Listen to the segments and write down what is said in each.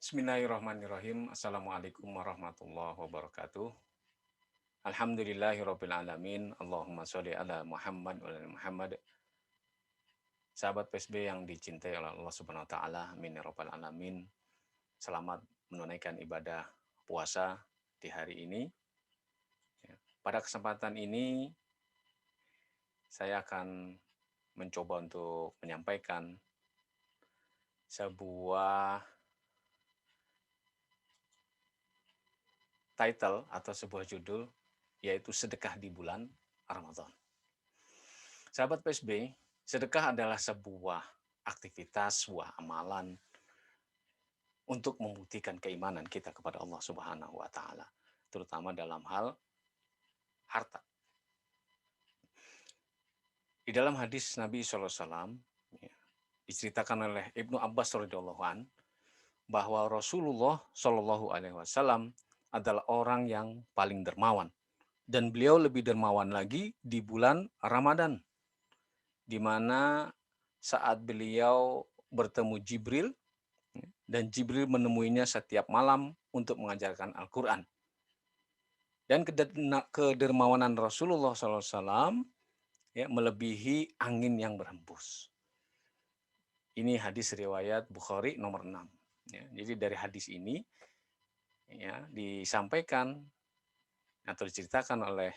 Bismillahirrahmanirrahim. Assalamualaikum warahmatullahi wabarakatuh. Alhamdulillahirabbil alamin. Allahumma sholli ala Muhammad wa ala Muhammad. Sahabat PSB yang dicintai oleh Allah Subhanahu wa taala, amin ya rabbal alamin. Selamat menunaikan ibadah puasa di hari ini. Pada kesempatan ini saya akan mencoba untuk menyampaikan sebuah title atau sebuah judul, yaitu sedekah di bulan Ramadan. Sahabat PSB, sedekah adalah sebuah aktivitas, sebuah amalan untuk membuktikan keimanan kita kepada Allah Subhanahu wa taala, terutama dalam hal harta. Di dalam hadis Nabi SAW diceritakan oleh Ibnu Abbas radhiyallahu an bahwa Rasulullah SAW adalah orang yang paling dermawan, dan beliau lebih dermawan lagi di bulan Ramadan, di mana saat beliau bertemu Jibril dan Jibril menemuinya setiap malam untuk mengajarkan Al-Quran. Dan kedermawanan Rasulullah SAW melebihi angin yang berhembus. Ini hadis riwayat Bukhari nomor 6. Jadi dari hadis ini disampaikan atau diceritakan oleh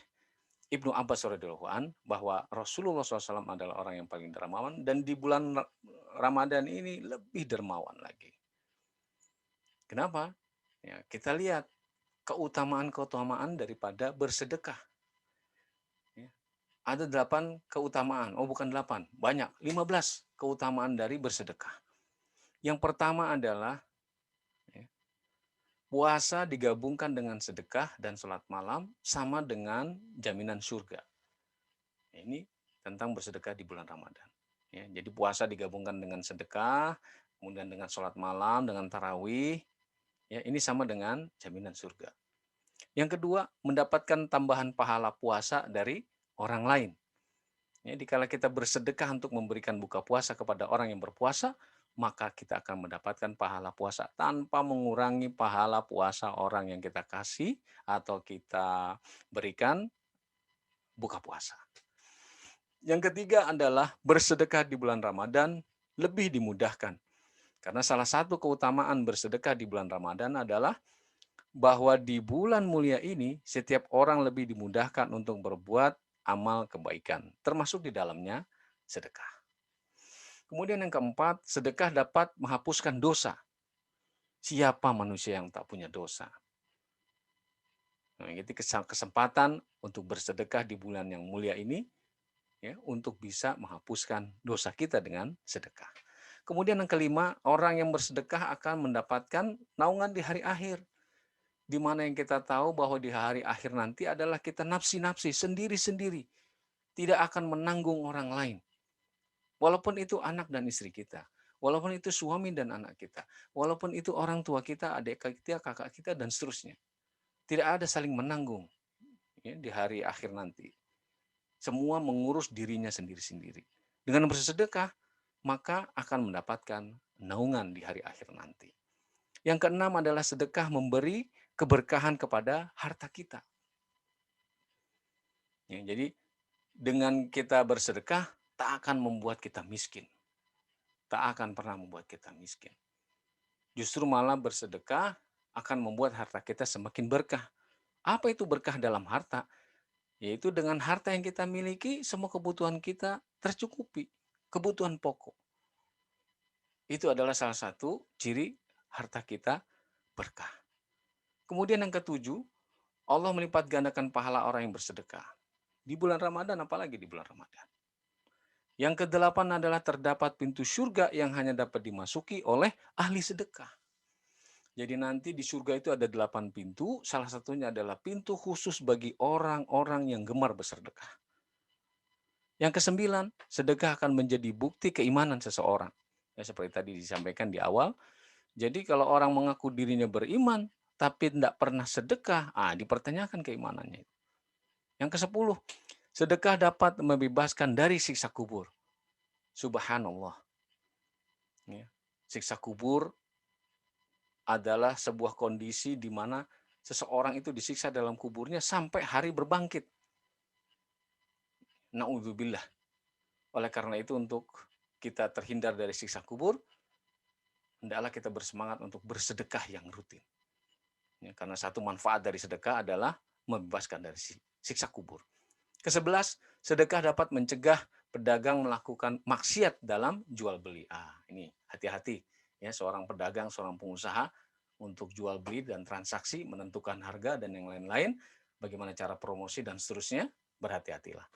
Ibnu Abbas radhiyallahu an bahwa Rasulullah SAW adalah orang yang paling dermawan, dan di bulan Ramadan ini lebih dermawan lagi. Kenapa? Kita lihat keutamaan-keutamaan daripada bersedekah. Ada 8 keutamaan, bukan 8, banyak, 15 keutamaan dari bersedekah. Yang pertama adalah puasa digabungkan dengan sedekah dan sholat malam sama dengan jaminan surga. Ini tentang bersedekah di bulan Ramadan. Jadi puasa digabungkan dengan sedekah, kemudian dengan sholat malam, dengan tarawih, ini sama dengan jaminan surga. Yang kedua, mendapatkan tambahan pahala puasa dari orang lain. Jadi kalau kita bersedekah untuk memberikan buka puasa kepada orang yang berpuasa, maka kita akan mendapatkan pahala puasa tanpa mengurangi pahala puasa orang yang kita kasih atau kita berikan buka puasa. Yang ketiga adalah bersedekah di bulan Ramadan lebih dimudahkan. Karena salah satu keutamaan bersedekah di bulan Ramadan adalah bahwa di bulan mulia ini setiap orang lebih dimudahkan untuk berbuat amal kebaikan, termasuk di dalamnya sedekah. Kemudian yang keempat, sedekah dapat menghapuskan dosa. Siapa manusia yang tak punya dosa? Itu kesempatan untuk bersedekah di bulan yang mulia ini, untuk bisa menghapuskan dosa kita dengan sedekah. Kemudian yang kelima, orang yang bersedekah akan mendapatkan naungan di hari akhir, di mana yang kita tahu bahwa di hari akhir nanti adalah kita nafsi-nafsi, sendiri-sendiri, tidak akan menanggung orang lain. Walaupun itu anak dan istri kita, walaupun itu suami dan anak kita, walaupun itu orang tua kita, adik kita, kakak kita, dan seterusnya. Tidak ada saling menanggung di hari akhir nanti. Semua mengurus dirinya sendiri-sendiri. Dengan bersedekah, maka akan mendapatkan naungan di hari akhir nanti. Yang keenam adalah sedekah memberi keberkahan kepada harta kita. Jadi dengan kita bersedekah tak akan membuat kita miskin. Tak akan pernah membuat kita miskin. Justru malah bersedekah akan membuat harta kita semakin berkah. Apa itu berkah dalam harta? Yaitu dengan harta yang kita miliki, semua kebutuhan kita tercukupi. Kebutuhan pokok. Itu adalah salah satu ciri harta kita berkah. Kemudian yang ketujuh, Allah melipat gandakan pahala orang yang bersedekah. Di bulan Ramadan, apalagi di bulan Ramadan. Yang kedelapan adalah terdapat pintu surga yang hanya dapat dimasuki oleh ahli sedekah. Jadi nanti di surga itu ada 8 pintu, salah satunya adalah pintu khusus bagi orang-orang yang gemar bersedekah. Yang kesembilan, sedekah akan menjadi bukti keimanan seseorang. Seperti tadi disampaikan di awal, jadi kalau orang mengaku dirinya beriman, tapi tidak pernah sedekah, dipertanyakan keimanannya. Yang ke-10, sedekah dapat membebaskan dari siksa kubur. Subhanallah. Siksa kubur adalah sebuah kondisi di mana seseorang itu disiksa dalam kuburnya sampai hari berbangkit. Na'udzubillah. Oleh karena itu untuk kita terhindar dari siksa kubur, hendaklah kita bersemangat untuk bersedekah yang rutin. Ya, karena satu manfaat dari sedekah adalah membebaskan dari siksa kubur. Ke-11, sedekah dapat mencegah pedagang melakukan maksiat dalam jual beli. Ini hati-hati ya, seorang pedagang, seorang pengusaha untuk jual beli dan transaksi, menentukan harga dan yang lain-lain, bagaimana cara promosi dan seterusnya, berhati-hatilah.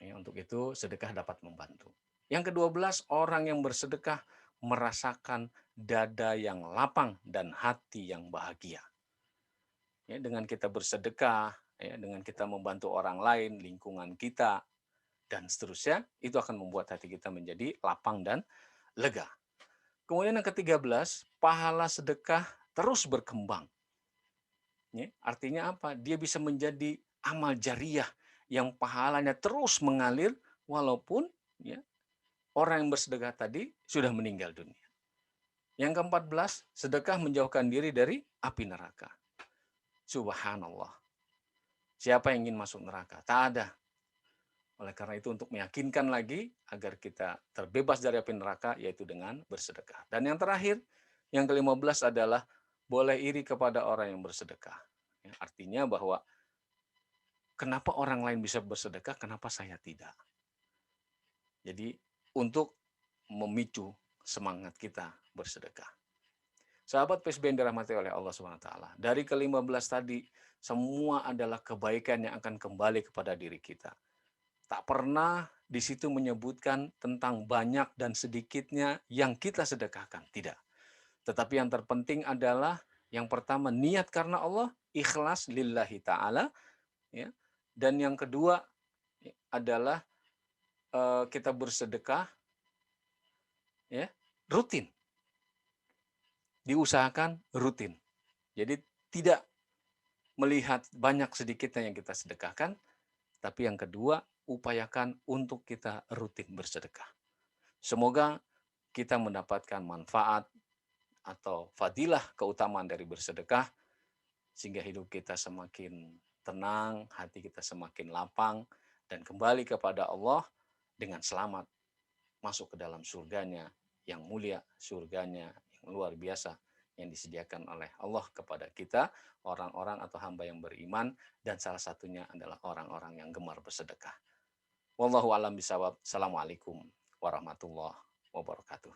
Ya, untuk itu sedekah dapat membantu. Yang ke-12, orang yang bersedekah merasakan dada yang lapang dan hati yang bahagia. Ya, dengan kita bersedekah, ya, dengan kita membantu orang lain, lingkungan kita, dan seterusnya, itu akan membuat hati kita menjadi lapang dan lega. Kemudian yang ke-13, pahala sedekah terus berkembang. Ya, artinya apa? Dia bisa menjadi amal jariah yang pahalanya terus mengalir walaupun ya, orang yang bersedekah tadi sudah meninggal dunia. Yang ke-14, sedekah menjauhkan diri dari api neraka. Subhanallah. Siapa yang ingin masuk neraka? Tak ada. Oleh karena itu untuk meyakinkan lagi agar kita terbebas dari api neraka yaitu dengan bersedekah. Dan yang terakhir, yang ke-15 adalah boleh iri kepada orang yang bersedekah. Ya, artinya bahwa kenapa orang lain bisa bersedekah, kenapa saya tidak? Jadi untuk memicu semangat kita bersedekah. Sahabat PSB yang dirahmati oleh Allah SWT. Dari ke-15 tadi, semua adalah kebaikan yang akan kembali kepada diri kita. Tak pernah di situ menyebutkan tentang banyak dan sedikitnya yang kita sedekahkan. Tidak. Tetapi yang terpenting adalah yang pertama niat karena Allah, ikhlas lillahi ta'ala. Ya. Dan yang kedua adalah kita bersedekah ya, rutin. Diusahakan rutin. Jadi tidak melihat banyak sedikitnya yang kita sedekahkan, tapi yang kedua, upayakan untuk kita rutin bersedekah. Semoga kita mendapatkan manfaat atau fadilah keutamaan dari bersedekah, sehingga hidup kita semakin tenang, hati kita semakin lapang, dan kembali kepada Allah dengan selamat masuk ke dalam surganya yang mulia, surganya yang luar biasa yang disediakan oleh Allah kepada kita, orang-orang atau hamba yang beriman, dan salah satunya adalah orang-orang yang gemar bersedekah. Wallahu a'lam bishawab. Assalamualaikum warahmatullahi wabarakatuh.